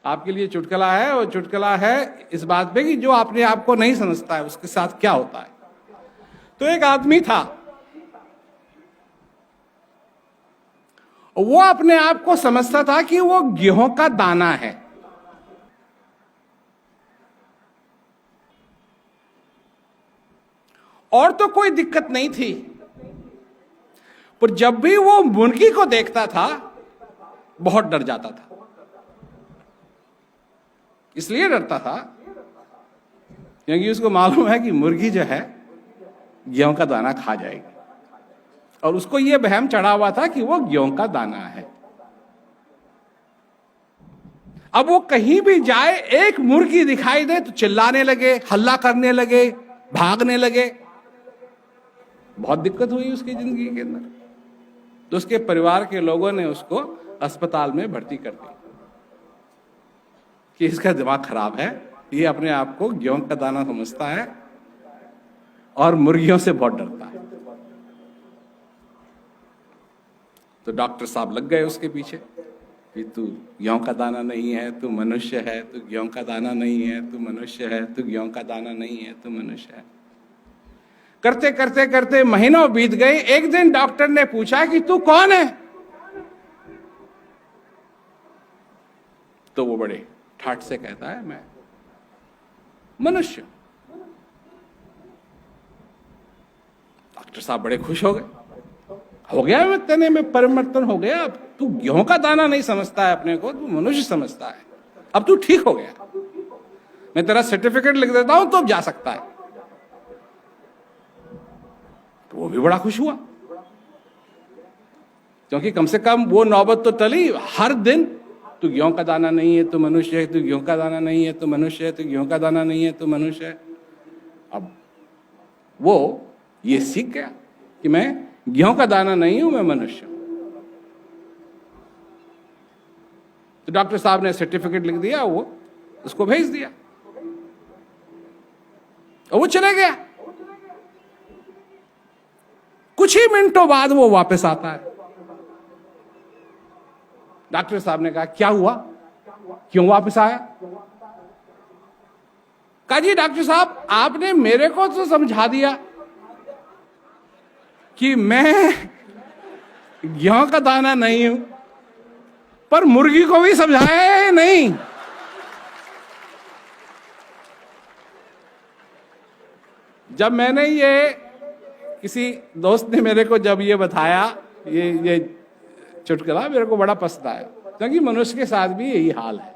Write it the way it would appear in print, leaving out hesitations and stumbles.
आपके लिए चुटकुला है, और चुटकुला है इस बात पे कि जो अपने आप को नहीं समझता है उसके साथ क्या होता है। तो एक आदमी था, वो अपने आप को समझता था कि वो गेहूं का दाना है। और तो कोई दिक्कत नहीं थी, पर जब भी वो मुर्गी को देखता था बहुत डर जाता था। इसलिए डरता था क्योंकि उसको मालूम है कि मुर्गी जो है गेहूं का दाना खा जाएगी, और उसको यह वहम चढ़ा हुआ था कि वो गेहूं का दाना है। अब वो कहीं भी जाए, एक मुर्गी दिखाई दे तो चिल्लाने लगे, हल्ला करने लगे, भागने लगे। बहुत दिक्कत हुई उसकी जिंदगी के अंदर। तो उसके परिवार के लोगों ने उसको अस्पताल में भर्ती कर दिया कि इसका दिमाग खराब है, ये अपने आप को गेहूं का दाना समझता है और मुर्गियों से बहुत डरता है। तो डॉक्टर साहब लग गए उसके पीछे कि तू गेहूं का दाना नहीं है, तू मनुष्य है, तू गेहूं का दाना नहीं है, तू मनुष्य है, तू गेहूं का दाना नहीं है, तू मनुष्य है। करते करते करते महीनों बीत गए। एक दिन डॉक्टर ने पूछा कि तू कौन है? तो वो बड़े ठाठ से कहता है, मैं मनुष्य। डॉक्टर साहब बड़े खुश हो गया मैं तेने में परिवर्तन हो गया। अब तू गेहूं का दाना नहीं समझता है अपने को, तू मनुष्य समझता है। अब तू ठीक हो गया, मैं तेरा सर्टिफिकेट लिख देता हूं तो अब जा सकता है। तो वो भी बड़ा खुश हुआ, क्योंकि कम से कम वो नौबत तो टली। हर दिन तू गेहूं का दाना नहीं है तो मनुष्य है, तू गेहूं का दाना नहीं है तो मनुष्य है, तू गेहूं का दाना नहीं है तो मनुष्य है। अब वो ये सीख गया कि मैं गेहूं का दाना नहीं हूं, मैं मनुष्य हूं। तो डॉक्टर साहब ने सर्टिफिकेट लिख दिया, वो उसको भेज दिया और वो चले गया। कुछ ही मिनटों बाद वो वापस आता है। डॉक्टर साहब ने कहा, क्या हुआ, क्यों वापस आया? कहा, जी डॉक्टर साहब, आपने मेरे को तो समझा दिया कि मैं गेहूं का दाना नहीं हूं, पर मुर्गी को भी समझाया नहीं। जब मैंने ये, किसी दोस्त ने मेरे को जब ये बताया, ये चुटकुला मेरे को बड़ा पसंद आया, क्योंकि मनुष्य के साथ भी यही हाल है।